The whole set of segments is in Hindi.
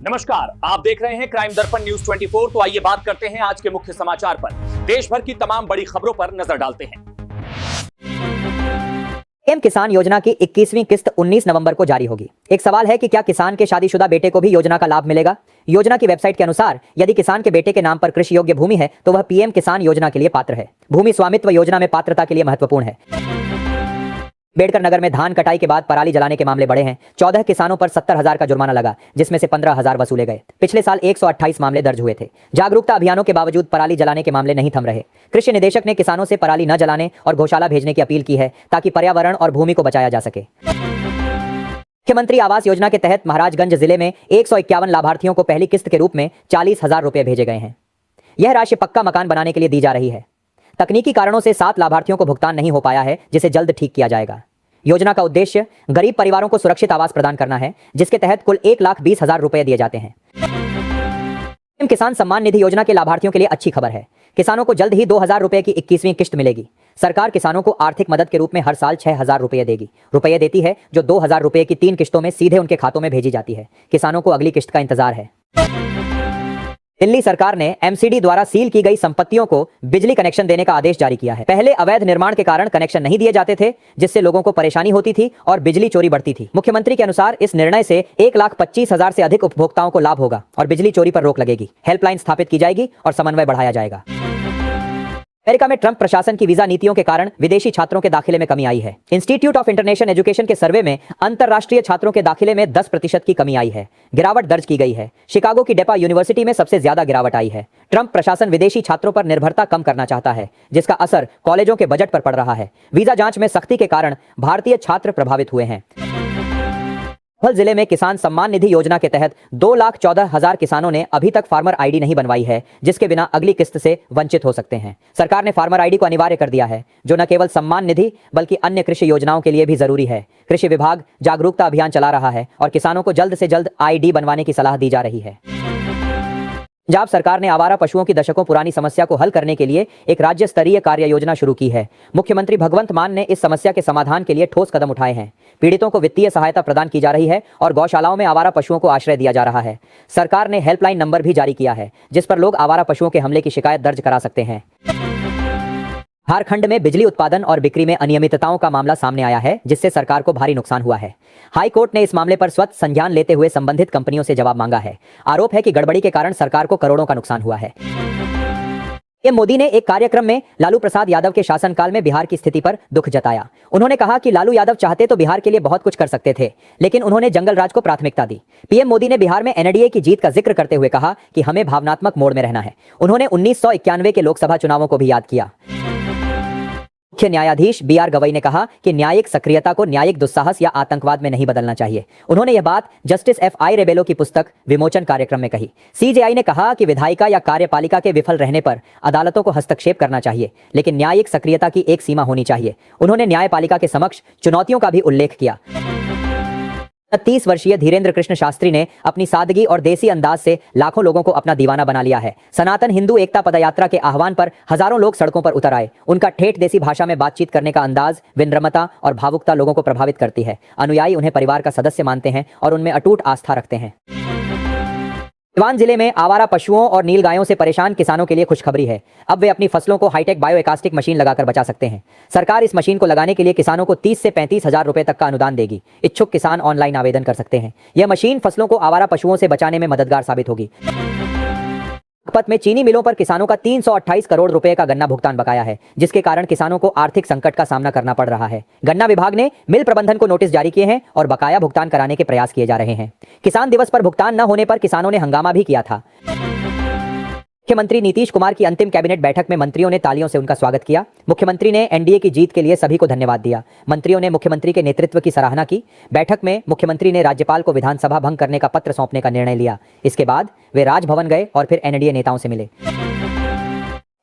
नमस्कार, आप देख रहे हैं क्राइम दर्पण न्यूज 24। तो आइए बात करते हैं आज के मुख्य समाचार पर। देश भर की तमाम बड़ी खबरों पर नजर डालते हैं। पीएम किसान योजना की 21वीं किस्त 19 नवंबर को जारी होगी। एक सवाल है कि क्या किसान के शादीशुदा बेटे को भी योजना का लाभ मिलेगा? योजना की वेबसाइट के अनुसार यदि किसान के बेटे के नाम पर कृषि योग्य भूमि है तो वह पीएम किसान योजना के लिए पात्र है। भूमि स्वामित्व योजना में पात्रता के लिए महत्वपूर्ण है। अम्बेडकर नगर में धान कटाई के बाद पराली जलाने के मामले बढ़े हैं। 14 किसानों पर 70,000 का जुर्माना लगा, जिसमें से 15,000 वसूले गए। पिछले साल 128 मामले दर्ज हुए थे। जागरूकता अभियानों के बावजूद पराली जलाने के मामले नहीं थम रहे। कृषि निदेशक ने किसानों से पराली न जलाने और गौशाला भेजने की अपील की है ताकि पर्यावरण और भूमि को बचाया जा सके। मुख्यमंत्री आवास योजना के तहत महाराजगंज जिले में 151 लाभार्थियों को पहली किस्त के रूप में 40,000 रुपए भेजे गए हैं। यह राशि पक्का मकान बनाने के लिए दी जा रही है। तकनीकी कारणों से 7 लाभार्थियों को भुगतान नहीं हो पाया है, जिसे जल्द ठीक किया जाएगा। योजना का उद्देश्य गरीब परिवारों को सुरक्षित आवास प्रदान करना है, जिसके तहत कुल 1,20,000 रुपए दिए जाते हैं। पीएम किसान सम्मान निधि योजना के लाभार्थियों के लिए अच्छी खबर है। किसानों को जल्द ही 2,000 रुपए की 21वीं किस्त मिलेगी। सरकार किसानों को आर्थिक मदद के रूप में हर साल 6,000 रुपए देगी। रुपए देती है जो 2,000 रुपए की 3 किस्तों में सीधे उनके खातों में भेजी जाती है। किसानों को अगली किस्त का इंतजार है। दिल्ली सरकार ने एमसीडी द्वारा सील की गई संपत्तियों को बिजली कनेक्शन देने का आदेश जारी किया है। पहले अवैध निर्माण के कारण कनेक्शन नहीं दिए जाते थे, जिससे लोगों को परेशानी होती थी और बिजली चोरी बढ़ती थी। मुख्यमंत्री के अनुसार इस निर्णय से 1,25,000 से अधिक उपभोक्ताओं को लाभ होगा और बिजली चोरी पर रोक लगेगी। हेल्पलाइन स्थापित की जाएगी और समन्वय बढ़ाया जाएगा। अमेरिका में ट्रंप प्रशासन की वीजा नीतियों के कारण विदेशी छात्रों के दाखिले में कमी आई है। इंस्टीट्यूट ऑफ इंटरनेशनल एजुकेशन के सर्वे में अंतरराष्ट्रीय छात्रों के दाखिले में 10% की कमी आई है। गिरावट दर्ज की गई है। शिकागो की डेपा यूनिवर्सिटी में सबसे ज्यादा गिरावट आई है। ट्रंप प्रशासन विदेशी छात्रों पर निर्भरता कम करना चाहता है, जिसका असर कॉलेजों के बजट पर पड़ रहा है। वीजा जांच में सख्ती के कारण भारतीय छात्र प्रभावित हुए हैं। संभल जिले में किसान सम्मान निधि योजना के तहत 2,14,000 किसानों ने अभी तक फार्मर आईडी नहीं बनवाई है, जिसके बिना अगली किस्त से वंचित हो सकते हैं। सरकार ने फार्मर आईडी को अनिवार्य कर दिया है, जो न केवल सम्मान निधि बल्कि अन्य कृषि योजनाओं के लिए भी जरूरी है। कृषि विभाग जागरूकता अभियान चला रहा है और किसानों को जल्द से जल्द आईडी बनवाने की सलाह दी जा रही है। पंजाब सरकार ने आवारा पशुओं की दशकों पुरानी समस्या को हल करने के लिए एक राज्य स्तरीय कार्य योजना शुरू की है। मुख्यमंत्री भगवंत मान ने इस समस्या के समाधान के लिए ठोस कदम उठाए हैं। पीड़ितों को वित्तीय सहायता प्रदान की जा रही है और गौशालाओं में आवारा पशुओं को आश्रय दिया जा रहा है। सरकार ने हेल्पलाइन नंबर भी जारी किया है, जिस पर लोग आवारा पशुओं के हमले की शिकायत दर्ज करा सकते हैं। झारखंड में बिजली उत्पादन और बिक्री में अनियमितताओं का मामला सामने आया है, जिससे सरकार को भारी नुकसान हुआ है। हाई कोर्ट ने इस मामले पर स्वतः संज्ञान लेते हुए संबंधित कंपनियों से जवाब मांगा है। आरोप है कि गड़बड़ी के कारण सरकार को करोड़ों का नुकसान हुआ है। पीएम मोदी ने एक कार्यक्रम में लालू प्रसाद यादव के शासनकाल में बिहार की स्थिति पर दुख जताया। उन्होंने कहा कि लालू यादव चाहते तो बिहार के लिए बहुत कुछ कर सकते थे, लेकिन उन्होंने जंगल राज को प्राथमिकता दी। पीएम मोदी ने बिहार में एनडीए की जीत का जिक्र करते हुए कहा कि हमें भावनात्मक मोड़ में रहना है। उन्होंने 1991 के लोकसभा चुनावों को भी याद किया। मुख्य न्यायाधीश बीआर गवई ने कहा कि न्यायिक सक्रियता को न्यायिक दुस्साहस या आतंकवाद में नहीं बदलना चाहिए। उन्होंने यह बात जस्टिस एफ.आई. रेबेलो की पुस्तक विमोचन कार्यक्रम में कही। सीजेआई ने कहा कि विधायिका या कार्यपालिका के विफल रहने पर अदालतों को हस्तक्षेप करना चाहिए, लेकिन न्यायिक सक्रियता की एक सीमा होनी चाहिए। उन्होंने न्यायपालिका के समक्ष चुनौतियों का भी उल्लेख किया। 30 वर्षीय धीरेन्द्र कृष्ण शास्त्री ने अपनी सादगी और देसी अंदाज से लाखों लोगों को अपना दीवाना बना लिया है। सनातन हिंदू एकता पदयात्रा के आह्वान पर हजारों लोग सड़कों पर उतर आए। उनका ठेठ देसी भाषा में बातचीत करने का अंदाज, विनम्रता और भावुकता लोगों को प्रभावित करती है। अनुयायी उन्हें परिवार का सदस्य मानते हैं और उनमें अटूट आस्था रखते हैं। सिवान जिले में आवारा पशुओं और नीलगायों से परेशान किसानों के लिए खुशखबरी है। अब वे अपनी फसलों को हाईटेक बायोएकास्टिक मशीन लगाकर बचा सकते हैं। सरकार इस मशीन को लगाने के लिए किसानों को 30 से 35,000 रुपए तक का अनुदान देगी। इच्छुक किसान ऑनलाइन आवेदन कर सकते हैं। यह मशीन फसलों को आवारा पशुओं से बचाने में मददगार साबित होगी। बागपत में चीनी मिलों पर किसानों का 328 करोड़ रुपए का गन्ना भुगतान बकाया है, जिसके कारण किसानों को आर्थिक संकट का सामना करना पड़ रहा है। गन्ना विभाग ने मिल प्रबंधन को नोटिस जारी किए हैं और बकाया भुगतान कराने के प्रयास किए जा रहे हैं। किसान दिवस पर भुगतान न होने पर किसानों ने हंगामा भी किया था। मुख्यमंत्री नीतीश कुमार की अंतिम कैबिनेट बैठक में मंत्रियों ने तालियों से उनका स्वागत किया। मुख्यमंत्री ने एनडीए की जीत के लिए सभी को धन्यवाद दिया। मंत्रियों ने मुख्यमंत्री के नेतृत्व की सराहना की। बैठक में मुख्यमंत्री ने राज्यपाल को विधानसभा भंग करने का पत्र सौंपने का निर्णय लिया। इसके बाद वे राजभवन गए और फिर एनडीए नेताओं से मिले।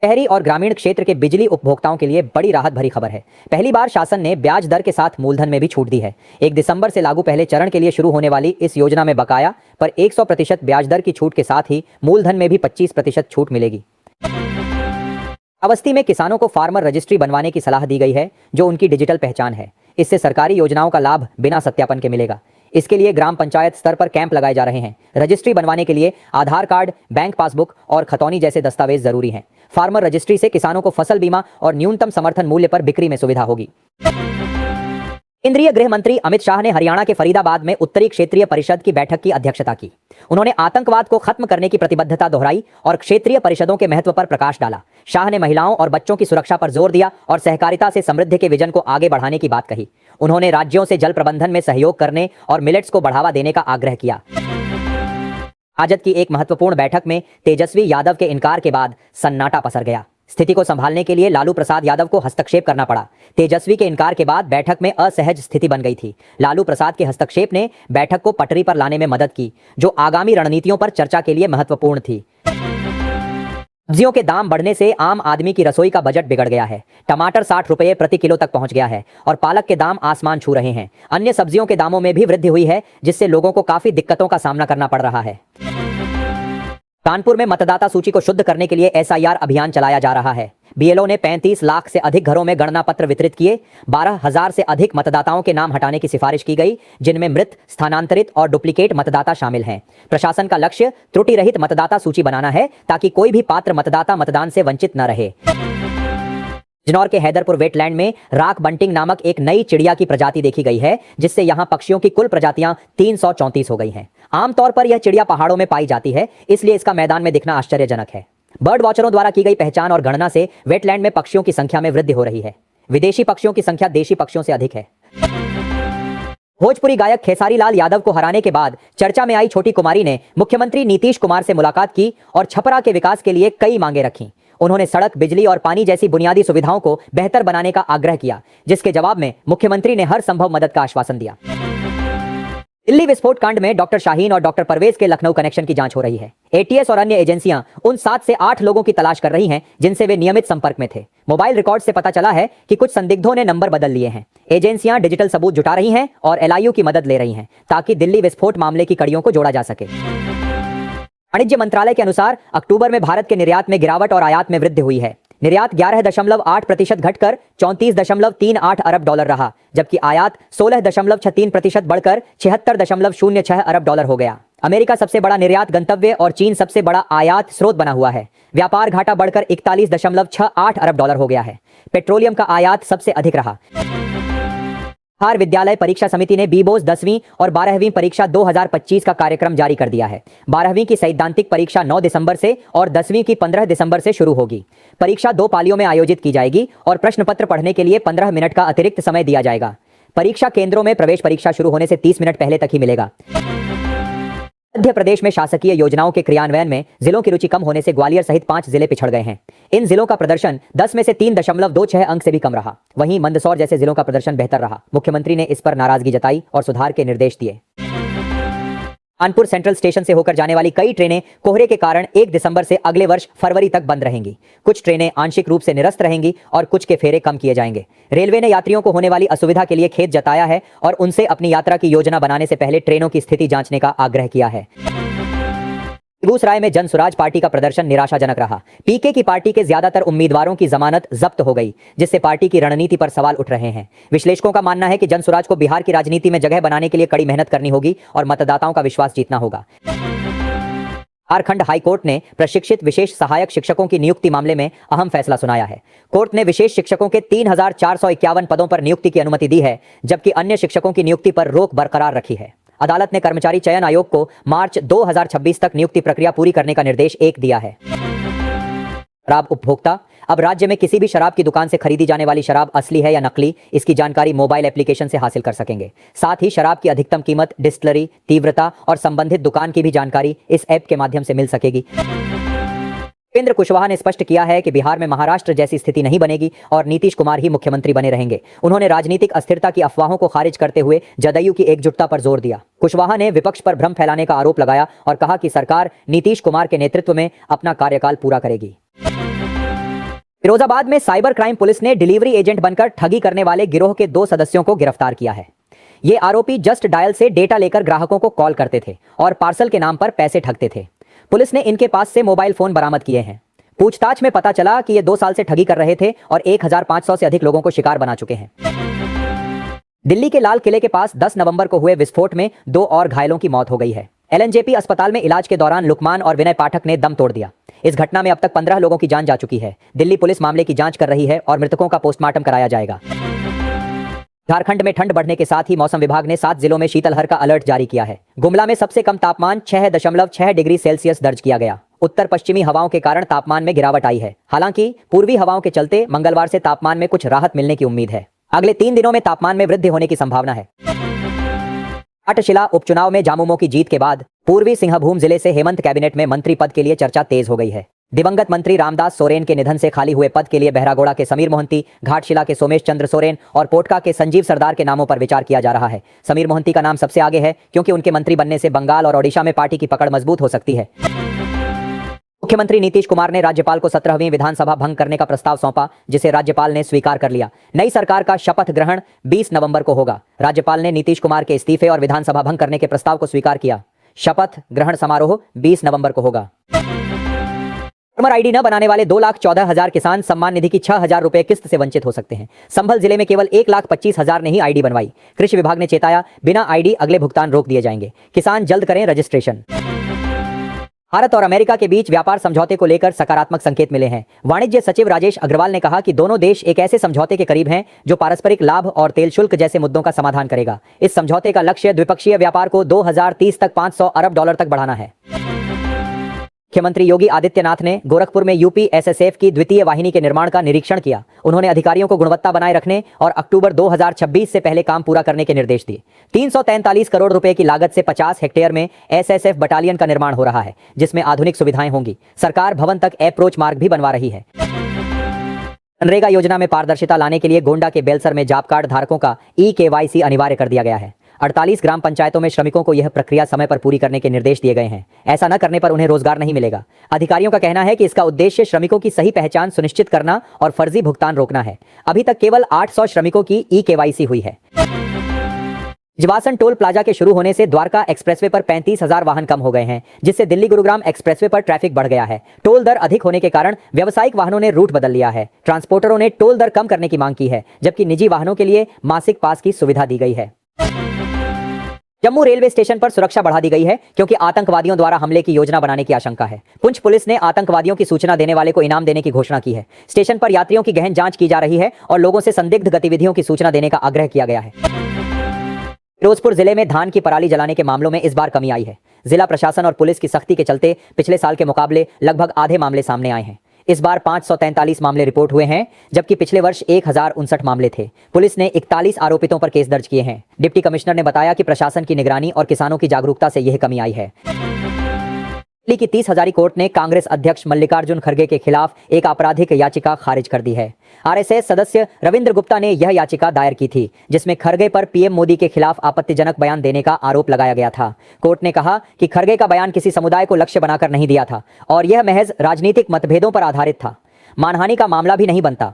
शहरी और ग्रामीण क्षेत्र के बिजली उपभोक्ताओं के लिए बड़ी राहत भरी खबर है। पहली बार शासन ने ब्याज दर के साथ मूलधन में भी छूट दी है। 1 दिसंबर से लागू पहले चरण के लिए शुरू होने वाली इस योजना में बकाया पर 100% ब्याज दर की छूट के साथ ही मूलधन में भी 25% छूट मिलेगी। अवस्थी में किसानों को फार्मर रजिस्ट्री बनवाने की सलाह दी गई है, जो उनकी डिजिटल पहचान है। इससे सरकारी योजनाओं का लाभ बिना सत्यापन के मिलेगा। इसके लिए ग्राम पंचायत स्तर पर कैंप लगाए जा रहे हैं। रजिस्ट्री बनवाने के लिए आधार कार्ड, बैंक पासबुक और खतौनी जैसे दस्तावेज जरूरी हैं। फार्मर रजिस्ट्री से किसानों को फसल बीमा और न्यूनतम समर्थन मूल्य पर बिक्री में सुविधा होगी। केंद्रीय गृह मंत्री अमित शाह ने हरियाणा के फरीदाबाद में उत्तरी क्षेत्रीय परिषद की बैठक की अध्यक्षता की। उन्होंने आतंकवाद को खत्म करने की प्रतिबद्धता दोहराई और क्षेत्रीय परिषदों के महत्व पर प्रकाश डाला। शाह ने महिलाओं और बच्चों की सुरक्षा पर जोर दिया और सहकारिता से समृद्धि के विजन को आगे बढ़ाने की बात कही। उन्होंने राज्यों से जल प्रबंधन में सहयोग करने और मिलेट्स को बढ़ावा देने का आग्रह किया। आजत की एक महत्वपूर्ण बैठक में तेजस्वी यादव के इनकार के बाद सन्नाटा पसर गया। स्थिति को संभालने के लिए लालू प्रसाद यादव को हस्तक्षेप करना पड़ा। तेजस्वी के इनकार के बाद बैठक में असहज स्थिति बन गई थी। लालू प्रसाद के हस्तक्षेप ने बैठक को पटरी पर लाने में मदद की, जो आगामी रणनीतियों पर चर्चा के लिए महत्वपूर्ण थी। सब्जियों के दाम बढ़ने से आम आदमी की रसोई का बजट बिगड़ गया है। टमाटर 60 रुपये प्रति किलो तक पहुंच गया है और पालक के दाम आसमान छू रहे हैं। अन्य सब्जियों के दामों में भी वृद्धि हुई है, जिससे लोगों को काफी दिक्कतों का सामना करना पड़ रहा है। कानपुर में मतदाता सूची को शुद्ध करने के लिए एसआईआर अभियान चलाया जा रहा है। बीएलओ ने 35 लाख से अधिक घरों में गणना पत्र वितरित किए। 12,000 से अधिक मतदाताओं के नाम हटाने की सिफारिश की गई, जिनमें मृत, स्थानांतरित और डुप्लीकेट मतदाता शामिल हैं। प्रशासन का लक्ष्य त्रुटि रहित मतदाता सूची बनाना है, ताकि कोई भी पात्र मतदाता मतदान से वंचित न रहे। बिजनौर के हैदरपुर वेटलैंड में राक बंटिंग नामक एक नई चिड़िया की प्रजाति देखी गई है, जिससे यहां पक्षियों की कुल प्रजातियां 334 हो गई हैं। आमतौर पर यह चिड़िया पहाड़ों में पाई जाती है, इसलिए इसका मैदान में दिखना आश्चर्यजनक है। बर्ड वॉचरों द्वारा की गई पहचान और गणना से वेटलैंड में पक्षियों की संख्या में वृद्धि हो रही है। विदेशी पक्षियों की संख्या देशी पक्षियों से अधिक है। भोजपुरी गायक खेसारी लाल यादव को हराने के बाद चर्चा में आई छोटी कुमारी ने मुख्यमंत्री नीतीश कुमार से मुलाकात की और छपरा के विकास के लिए कई मांगे रखी। उन्होंने सड़क, बिजली और पानी जैसी बुनियादी सुविधाओं को बेहतर बनाने का आग्रह किया, जिसके जवाब में मुख्यमंत्री ने हर संभव मदद का आश्वासन दिया। दिल्ली विस्फोट कांड में डॉक्टर शाहीन और डॉक्टर परवेज के लखनऊ कनेक्शन की जांच हो रही है। एटीएस और अन्य एजेंसियां उन 7 से 8 लोगों की तलाश कर रही हैं, जिनसे वे नियमित संपर्क में थे। मोबाइल रिकॉर्ड से पता चला है कि कुछ संदिग्धों ने नंबर बदल लिए हैं। एजेंसियां डिजिटल सबूत जुटा रही हैं और एलआईयू की मदद ले रही हैं, ताकि दिल्ली विस्फोट मामले की कड़ियों को जोड़ा जा सके। वाणिज्य मंत्रालय के अनुसार अक्टूबर में भारत के निर्यात में गिरावट और आयात में वृद्धि हुई है। निर्यात 11.8% घटकर 34.38 अरब डॉलर रहा, जबकि आयात 16.63% बढ़कर 76.06 अरब डॉलर हो गया। अमेरिका सबसे बड़ा निर्यात गंतव्य और चीन सबसे बड़ा आयात स्रोत बना हुआ है। व्यापार घाटा बढ़कर 41.68 अरब डॉलर हो गया है। पेट्रोलियम का आयात सबसे अधिक रहा। बिहार विद्यालय परीक्षा समिति ने बीबोस 10वीं और 12वीं परीक्षा 2025 का कार्यक्रम जारी कर दिया है। 12वीं की सैद्धांतिक परीक्षा 9 दिसंबर से और 10वीं की 15 दिसंबर से शुरू होगी। परीक्षा 2 पालियों में आयोजित की जाएगी और प्रश्न पत्र पढ़ने के लिए 15 मिनट का अतिरिक्त समय दिया जाएगा। परीक्षा केंद्रों में प्रवेश परीक्षा शुरू होने से 30 मिनट पहले तक ही मिलेगा। मध्य प्रदेश में शासकीय योजनाओं के क्रियान्वयन में जिलों की रुचि कम होने से ग्वालियर सहित 5 जिले पिछड़ गए हैं। इन जिलों का प्रदर्शन 10 में से 3.26 अंक से भी कम रहा। वहीं मंदसौर जैसे जिलों का प्रदर्शन बेहतर रहा। मुख्यमंत्री ने इस पर नाराजगी जताई और सुधार के निर्देश दिए। कानपुर सेंट्रल स्टेशन से होकर जाने वाली कई ट्रेनें कोहरे के कारण 1 दिसंबर से अगले वर्ष फरवरी तक बंद रहेंगी। कुछ ट्रेनें आंशिक रूप से निरस्त रहेंगी और कुछ के फेरे कम किए जाएंगे। रेलवे ने यात्रियों को होने वाली असुविधा के लिए खेद जताया है और उनसे अपनी यात्रा की योजना बनाने से पहले ट्रेनों की स्थिति जांचने का आग्रह किया है। बेगूसराय में जन सुराज पार्टी का प्रदर्शन निराशाजनक रहा। पीके की पार्टी के ज्यादातर उम्मीदवारों की जमानत जब्त हो गई, जिससे पार्टी की रणनीति पर सवाल उठ रहे हैं। विश्लेषकों का मानना है कि जन सुराज को बिहार की राजनीति में जगह बनाने के लिए कड़ी मेहनत करनी होगी और मतदाताओं का विश्वास जीतना होगा। झारखंड हाईकोर्ट ने प्रशिक्षित विशेष सहायक शिक्षकों की नियुक्ति मामले में अहम फैसला सुनाया है। कोर्ट ने विशेष शिक्षकों के 3,451 पदों पर नियुक्ति की अनुमति दी है, जबकि अन्य शिक्षकों की नियुक्ति पर रोक बरकरार रखी है। अदालत ने कर्मचारी चयन आयोग को मार्च 2026 तक नियुक्ति प्रक्रिया पूरी करने का निर्देश दिया है। शराब उपभोक्ता अब राज्य में किसी भी शराब की दुकान से खरीदी जाने वाली शराब असली है या नकली, इसकी जानकारी मोबाइल एप्लीकेशन से हासिल कर सकेंगे। साथ ही शराब की अधिकतम कीमत, डिस्टिलरी, तीव्रता और संबंधित दुकान की भी जानकारी इस ऐप के माध्यम से मिल सकेगी। उपेंद्र कुशवाहा ने स्पष्ट किया है कि बिहार में महाराष्ट्र जैसी स्थिति नहीं बनेगी और नीतीश कुमार ही मुख्यमंत्री बने रहेंगे। उन्होंने राजनीतिक अस्थिरता की अफवाहों को खारिज करते हुए जदयू की एकजुटता पर जोर दिया। कुशवाहा ने विपक्ष पर भ्रम फैलाने का आरोप लगाया और कहा कि सरकार नीतीश कुमार के नेतृत्व में अपना कार्यकाल पूरा करेगी। फिरोजाबाद में साइबर क्राइम पुलिस ने डिलीवरी एजेंट बनकर ठगी करने वाले गिरोह के 2 सदस्यों को गिरफ्तार किया है। ये आरोपी जस्ट डायल से डेटा लेकर ग्राहकों को कॉल करते थे और पार्सल के नाम पर पैसे ठगते थे। पुलिस ने इनके पास से मोबाइल फोन बरामद किए हैं। पूछताछ में पता चला कि ये 2 साल से ठगी कर रहे थे और 1,500 से अधिक लोगों को शिकार बना चुके हैं। दिल्ली के लाल किले के पास 10 नवंबर को हुए विस्फोट में 2 और घायलों की मौत हो गई है। एलएनजेपी अस्पताल में इलाज के दौरान लुकमान और विनय पाठक ने दम तोड़ दिया। इस घटना में अब तक 15 लोगों की जान जा चुकी है। दिल्ली पुलिस मामले की जांच कर रही है और मृतकों का पोस्टमार्टम कराया जाएगा। झारखंड में ठंड बढ़ने के साथ ही मौसम विभाग ने 7 जिलों में शीतलहर का अलर्ट जारी किया है। गुमला में सबसे कम तापमान 6.6 डिग्री सेल्सियस दर्ज किया गया। उत्तर पश्चिमी हवाओं के कारण तापमान में गिरावट आई है। हालांकि पूर्वी हवाओं के चलते मंगलवार से तापमान में कुछ राहत मिलने की उम्मीद है। अगले 3 दिनों में तापमान में वृद्धि होने की संभावना है। घाटशिला उपचुनाव में झामुमो की जीत के बाद पूर्वी सिंहभूम जिले से हेमंत कैबिनेट में मंत्री पद के लिए चर्चा तेज हो गई है। दिवंगत मंत्री रामदास सोरेन के निधन से खाली हुए पद के लिए बहरागोड़ा के समीर मोहंती, घाटशिला के सोमेश चंद्र सोरेन और पोटका के संजीव सरदार के नामों पर विचार किया जा रहा है। समीर मोहंती का नाम सबसे आगे है क्योंकि उनके मंत्री बनने से बंगाल और ओडिशा में पार्टी की पकड़ मजबूत हो सकती है। मुख्यमंत्री नीतीश कुमार ने राज्यपाल को 17वीं विधानसभा भंग करने का प्रस्ताव सौंपा, जिसे राज्यपाल ने स्वीकार कर लिया। नई सरकार का शपथ ग्रहण 20 नवंबर को होगा। राज्यपाल ने नीतीश कुमार के इस्तीफे और विधानसभा भंग करने के प्रस्ताव को स्वीकार किया। शपथ ग्रहण समारोह 20 नवंबर को होगा। फार्मर आईडी न बनाने वाले 2,14,000 किसान सम्मान निधि की 6,000 रुपए किस्त से वंचित हो सकते हैं। संभल जिले में केवल 1,25,000 ने ही आईडी बनवाई। कृषि विभाग ने चेताया, बिना आईडी अगले भुगतान रोक दिए जाएंगे। किसान जल्द करें रजिस्ट्रेशन। भारत और अमेरिका के बीच व्यापार समझौते को लेकर सकारात्मक संकेत मिले हैं। वाणिज्य सचिव राजेश अग्रवाल ने कहा कि दोनों देश एक ऐसे समझौते के करीब हैं जो पारस्परिक लाभ और तेल शुल्क जैसे मुद्दों का समाधान करेगा। इस समझौते का लक्ष्य द्विपक्षीय व्यापार को 2030 तक $500 अरब तक बढ़ाना है। मुख्यमंत्री योगी आदित्यनाथ ने गोरखपुर में यूपीएसएसएफ की द्वितीय वाहिनी के निर्माण का निरीक्षण किया। उन्होंने अधिकारियों को गुणवत्ता बनाए रखने और अक्टूबर 2026 से पहले काम पूरा करने के निर्देश दिए। 343 करोड़ रुपए की लागत से 50 हेक्टेयर में एसएसएफ बटालियन का निर्माण हो रहा है, जिसमें आधुनिक सुविधाएं होंगी। सरकार भवन तक अप्रोच मार्ग भी बनवा रही है। मनरेगा योजना में पारदर्शिता लाने के लिए गोंडा के बेलसर में जॉब कार्ड धारकों का ई-केवाईसी अनिवार्य कर दिया गया है। 48 ग्राम पंचायतों में श्रमिकों को यह प्रक्रिया समय पर पूरी करने के निर्देश दिए गए हैं। ऐसा न करने पर उन्हें रोजगार नहीं मिलेगा। अधिकारियों का कहना है कि इसका उद्देश्य श्रमिकों की सही पहचान सुनिश्चित करना और फर्जी भुगतान रोकना है। अभी तक केवल 800 श्रमिकों की ई-केवाईसी हुई है। जिवासन टोल प्लाजा के शुरू होने से द्वारका एक्सप्रेसवे पर 35,000 वाहन कम हो गए हैं, जिससे दिल्ली गुरुग्राम एक्सप्रेसवे पर ट्रैफिक बढ़ गया है। टोल दर अधिक होने के कारण व्यावसायिक वाहनों ने रूट बदल लिया है। ट्रांसपोर्टरों ने टोल दर कम करने की मांग की है, जबकि निजी वाहनों के लिए मासिक पास की सुविधा दी गई है। जम्मू रेलवे स्टेशन पर सुरक्षा बढ़ा दी गई है क्योंकि आतंकवादियों द्वारा हमले की योजना बनाने की आशंका है। पुंछ पुलिस ने आतंकवादियों की सूचना देने वाले को इनाम देने की घोषणा की है। स्टेशन पर यात्रियों की गहन जांच की जा रही है और लोगों से संदिग्ध गतिविधियों की सूचना देने का आग्रह किया गया है। फिरोजपुर जिले में धान की पराली जलाने के मामलों में इस बार कमी आई है। जिला प्रशासन और पुलिस की सख्ती के चलते पिछले साल के मुकाबले लगभग आधे मामले सामने आए हैं। इस बार 543 मामले रिपोर्ट हुए हैं, जबकि पिछले वर्ष 1059 मामले थे। पुलिस ने 41 आरोपितों पर केस दर्ज किए हैं। डिप्टी कमिश्नर ने बताया कि प्रशासन की निगरानी और किसानों की जागरूकता से यह कमी आई है। दिल्ली की 30 हजारी कोर्ट ने कांग्रेस अध्यक्ष मल्लिकार्जुन खड़गे के खिलाफ एक आपराधिक याचिका खारिज कर दी है। आरएसएस सदस्य रविंद्र गुप्ता ने यह याचिका दायर की थी, जिसमें खड़गे पर पीएम मोदी के खिलाफ आपत्तिजनक बयान देने का आरोप लगाया गया था। कोर्ट ने कहा कि खड़गे का बयान किसी समुदाय को लक्ष्य बनाकर नहीं दिया था और यह महज राजनीतिक मतभेदों पर आधारित था। मानहानि का मामला भी नहीं बनता।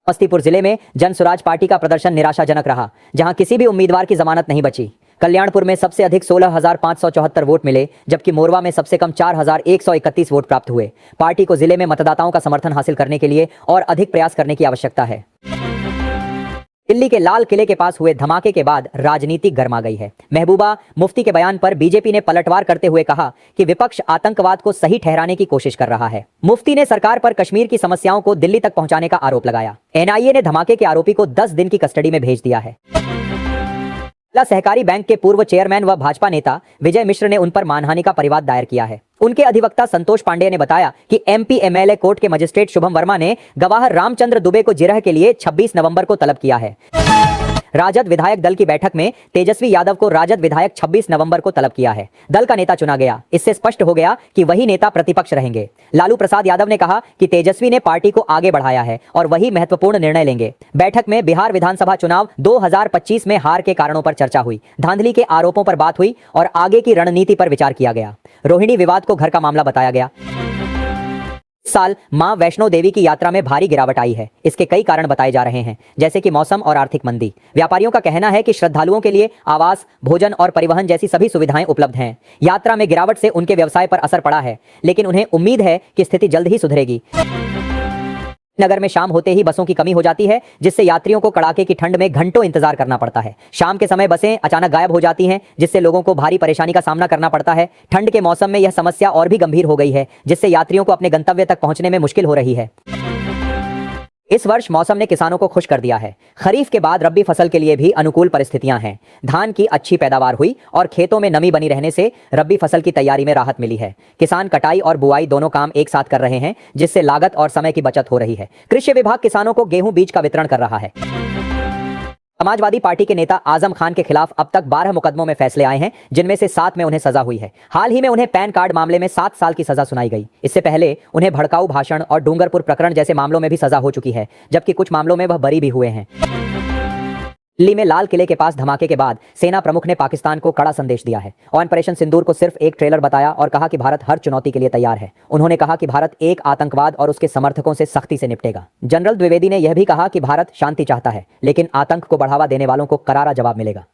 समस्तीपुर जिले में जनसुराज पार्टी का प्रदर्शन निराशाजनक रहा, जहां किसी भी उम्मीदवार की जमानत नहीं बची। कल्याणपुर में सबसे अधिक 16,574 वोट मिले, जबकि मोरवा में सबसे कम 4,131 वोट प्राप्त हुए। पार्टी को जिले में मतदाताओं का समर्थन हासिल करने के लिए और अधिक प्रयास करने की आवश्यकता है। दिल्ली के लाल किले के पास हुए धमाके के बाद राजनीति गर्मा गई है। महबूबा मुफ्ती के बयान पर बीजेपी ने पलटवार करते हुए कहा कि विपक्ष आतंकवाद को सही ठहराने की कोशिश कर रहा है। मुफ्ती ने सरकार पर कश्मीर की समस्याओं को दिल्ली तक पहुंचाने का आरोप लगाया। एनआईए ने धमाके के आरोपी को 10 दिन की कस्टडी में भेज दिया है। सहकारी बैंक के पूर्व चेयरमैन व भाजपा नेता विजय मिश्र ने उन पर मानहानि का परिवाद दायर किया है। उनके अधिवक्ता संतोष पांडे ने बताया कि एमपी एमएलए कोर्ट के मजिस्ट्रेट शुभम वर्मा ने गवाह रामचंद्र दुबे को जिरह के लिए 26 नवंबर को तलब किया है। राजद विधायक दल की बैठक में तेजस्वी यादव को राजद विधायक 26 नवंबर को तलब किया है। दल का नेता चुना गया। इससे स्पष्ट हो गया कि वही नेता प्रतिपक्ष रहेंगे। लालू प्रसाद यादव ने कहा कि तेजस्वी ने पार्टी को आगे बढ़ाया है और वही महत्वपूर्ण निर्णय लेंगे। बैठक में बिहार विधानसभा चुनाव 2025 में हार के कारणों पर चर्चा हुई, धांधली के आरोपों पर बात हुई और आगे की रणनीति पर विचार किया गया। रोहिणी विवाद को घर का मामला बताया गया। साल मां वैष्णो देवी की यात्रा में भारी गिरावट आई है। इसके कई कारण बताए जा रहे हैं, जैसे कि मौसम और आर्थिक मंदी। व्यापारियों का कहना है कि श्रद्धालुओं के लिए आवास, भोजन और परिवहन जैसी सभी सुविधाएं उपलब्ध हैं। यात्रा में गिरावट से उनके व्यवसाय पर असर पड़ा है, लेकिन उन्हें उम्मीद है कि स्थिति जल्द ही सुधरेगी। नगर में शाम होते ही बसों की कमी हो जाती है, जिससे यात्रियों को कड़ाके की ठंड में घंटों इंतजार करना पड़ता है। शाम के समय बसें अचानक गायब हो जाती हैं, जिससे लोगों को भारी परेशानी का सामना करना पड़ता है। ठंड के मौसम में यह समस्या और भी गंभीर हो गई है, जिससे यात्रियों को अपने गंतव्य तक पहुंचने में मुश्किल हो रही है। इस वर्ष मौसम ने किसानों को खुश कर दिया है। खरीफ के बाद रब्बी फसल के लिए भी अनुकूल परिस्थितियां हैं। धान की अच्छी पैदावार हुई और खेतों में नमी बनी रहने से रब्बी फसल की तैयारी में राहत मिली है। किसान कटाई और बुआई दोनों काम एक साथ कर रहे हैं, जिससे लागत और समय की बचत हो रही है। कृषि विभाग किसानों को गेहूं बीज का वितरण कर रहा है। समाजवादी पार्टी के नेता आजम खान के खिलाफ अब तक 12 मुकदमों में फैसले आए हैं, जिनमें से 7 में उन्हें सजा हुई है। हाल ही में उन्हें पैन कार्ड मामले में 7 साल की सजा सुनाई गई। इससे पहले उन्हें भड़काऊ भाषण और डूंगरपुर प्रकरण जैसे मामलों में भी सजा हो चुकी है, जबकि कुछ मामलों में वह बरी भी हुए हैं। दिल्ली में लाल किले के पास धमाके के बाद सेना प्रमुख ने पाकिस्तान को कड़ा संदेश दिया है। ऑपरेशन सिंदूर को सिर्फ एक ट्रेलर बताया और कहा कि भारत हर चुनौती के लिए तैयार है। उन्होंने कहा कि भारत एक आतंकवाद और उसके समर्थकों से सख्ती से निपटेगा। जनरल द्विवेदी ने यह भी कहा कि भारत शांति चाहता है, लेकिन आतंक को बढ़ावा देने वालों को करारा जवाब मिलेगा।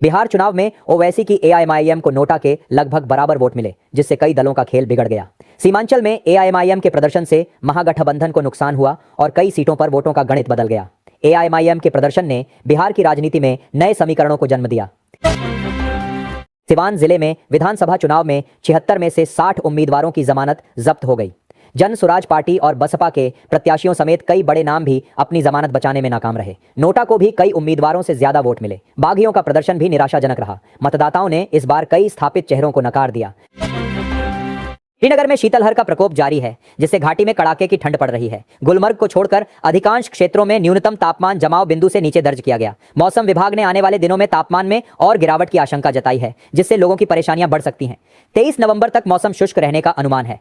बिहार चुनाव में ओवैसी की एआईएमआईएम को नोटा के लगभग बराबर वोट मिले, जिससे कई दलों का खेल बिगड़ गया। सीमांचल में एआईएमआईएम के प्रदर्शन से महागठबंधन को नुकसान हुआ और कई सीटों पर वोटों का गणित बदल गया। एआईएमआईएम के प्रदर्शन ने बिहार की राजनीति में नए समीकरणों को जन्म दिया। सिवान जिले में विधानसभा चुनाव में 76 में से 60 उम्मीदवारों की जमानत जब्त हो गई। जन स्वराज पार्टी और बसपा के प्रत्याशियों समेत कई बड़े नाम भी अपनी जमानत बचाने में नाकाम रहे। नोटा को भी कई उम्मीदवारों से ज्यादा वोट मिले। बागियों का प्रदर्शन भी निराशाजनक रहा। मतदाताओं ने इस बार कई स्थापित चेहरों को नकार दिया। श्रीनगर में शीतलहर का प्रकोप जारी है, जिससे घाटी में कड़ाके की ठंड पड़ रही है। गुलमर्ग को छोड़कर अधिकांश क्षेत्रों में न्यूनतम तापमान जमाव बिंदु से नीचे दर्ज किया गया। मौसम विभाग ने आने वाले दिनों में तापमान में और गिरावट की आशंका जताई है, जिससे लोगों की परेशानियां बढ़ सकती हैं। 23 नवंबर तक मौसम शुष्क रहने का अनुमान है।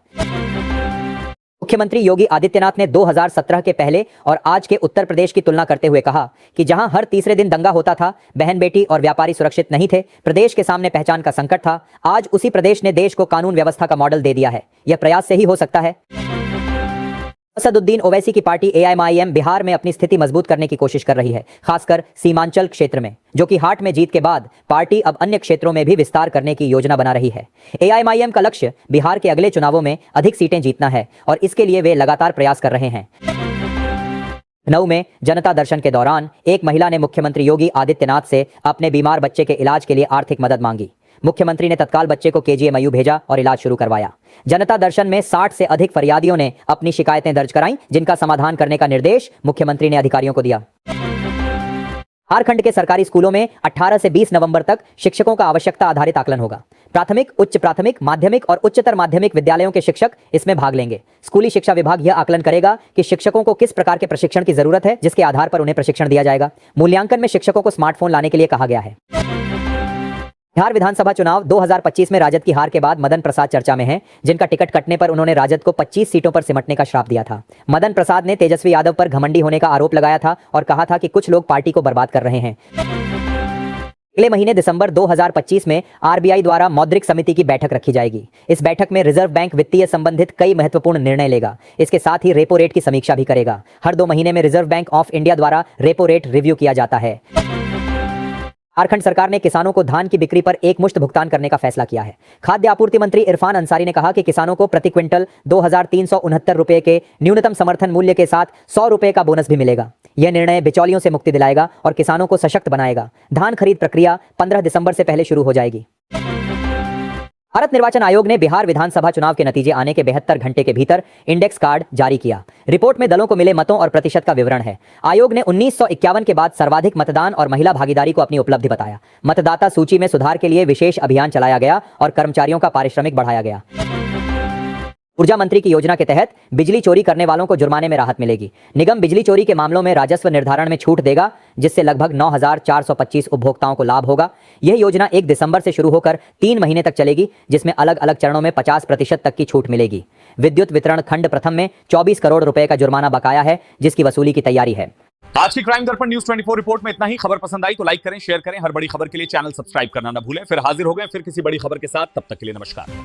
मुख्यमंत्री योगी आदित्यनाथ ने 2017 के पहले और आज के उत्तर प्रदेश की तुलना करते हुए कहा कि जहां हर तीसरे दिन दंगा होता था, बहन बेटी और व्यापारी सुरक्षित नहीं थे, प्रदेश के सामने पहचान का संकट था, आज उसी प्रदेश ने देश को कानून व्यवस्था का मॉडल दे दिया है। यह प्रयास से ही हो सकता है। असदुद्दीन ओवैसी की पार्टी एआईएमआईएम बिहार में अपनी स्थिति मजबूत करने की कोशिश कर रही है, खासकर सीमांचल क्षेत्र में, जो कि हाट में जीत के बाद पार्टी अब अन्य क्षेत्रों में भी विस्तार करने की योजना बना रही है। एआईएमआईएम का लक्ष्य बिहार के अगले चुनावों में अधिक सीटें जीतना है और इसके लिए वे लगातार प्रयास कर रहे हैं। लखनऊ में जनता दर्शन के दौरान एक महिला ने मुख्यमंत्री योगी आदित्यनाथ से अपने बीमार बच्चे के इलाज के लिए आर्थिक मदद मांगी। मुख्यमंत्री ने तत्काल बच्चे को केजीएमयू भेजा और इलाज शुरू करवाया। जनता दर्शन में 60 से अधिक फरियादियों ने अपनी शिकायतें दर्ज कराईं, जिनका समाधान करने का निर्देश मुख्यमंत्री ने अधिकारियों को दिया। झारखंड के सरकारी स्कूलों में 18 से 20 नवंबर तक शिक्षकों का आवश्यकता आधारित आकलन होगा। प्राथमिक, उच्च प्राथमिक, माध्यमिक और उच्चतर माध्यमिक विद्यालयों के शिक्षक इसमें भाग लेंगे। स्कूली शिक्षा विभाग यह आकलन करेगा कि शिक्षकों को किस प्रकार के प्रशिक्षण की जरूरत है, जिसके आधार पर उन्हें प्रशिक्षण दिया जाएगा। मूल्यांकन में शिक्षकों को स्मार्टफोन लाने के लिए कहा गया है। बिहार विधानसभा चुनाव 2025 में राजद की हार के बाद मदन प्रसाद चर्चा में हैं, जिनका टिकट कटने पर उन्होंने राजद को 25 सीटों पर सिमटने का श्राप दिया था। मदन प्रसाद ने तेजस्वी यादव पर घमंडी होने का आरोप लगाया था और कहा था कि कुछ लोग पार्टी को बर्बाद कर रहे हैं। अगले महीने दिसंबर 2025 में आरबीआई द्वारा मौद्रिक समिति की बैठक रखी जाएगी। इस बैठक में रिजर्व बैंक वित्तीय संबंधित कई महत्वपूर्ण निर्णय लेगा। इसके साथ ही रेपो रेट की समीक्षा भी करेगा। हर 2 महीने में रिजर्व बैंक ऑफ इंडिया द्वारा रेपो रेट रिव्यू किया जाता है। झारखंड सरकार ने किसानों को धान की बिक्री पर एक मुश्त भुगतान करने का फैसला किया है। खाद्य आपूर्ति मंत्री इरफान अंसारी ने कहा कि किसानों को प्रति क्विंटल 2369 रुपए के न्यूनतम समर्थन मूल्य के साथ 100 रुपए का बोनस भी मिलेगा। यह निर्णय बिचौलियों से मुक्ति दिलाएगा और किसानों को सशक्त बनाएगा। धान खरीद प्रक्रिया 15 दिसंबर से पहले शुरू हो जाएगी। भारत निर्वाचन आयोग ने बिहार विधानसभा चुनाव के नतीजे आने के 72 घंटे के भीतर इंडेक्स कार्ड जारी किया। रिपोर्ट में दलों को मिले मतों और प्रतिशत का विवरण है। आयोग ने 1951 के बाद सर्वाधिक मतदान और महिला भागीदारी को अपनी उपलब्धि बताया। मतदाता सूची में सुधार के लिए विशेष अभियान चलाया गया और कर्मचारियों का पारिश्रमिक बढ़ाया गया। ऊर्जा मंत्री की योजना के तहत बिजली चोरी करने वालों को जुर्माने में राहत मिलेगी। निगम बिजली चोरी के मामलों में राजस्व निर्धारण में छूट देगा, जिससे लगभग 9425 उपभोक्ताओं को लाभ होगा। यह योजना 1 दिसंबर से शुरू होकर 3 महीने तक चलेगी, जिसमें अलग अलग चरणों में 50% तक की छूट मिलेगी। विद्युत वितरण खंड प्रथम में 24 करोड़ रुपए का जुर्माना बकाया है, जिसकी वसूली की तैयारी है। आज की क्राइम दर्पण न्यूज 24 रिपोर्ट में इतना ही। खबर पसंद आई तो लाइक करें, शेयर करें। हर बड़ी खबर के लिए चैनल सब्सक्राइब करना न भूलें। फिर हाजिर हो गए फिर किसी बड़ी खबर के साथ। तब तक के लिए नमस्कार।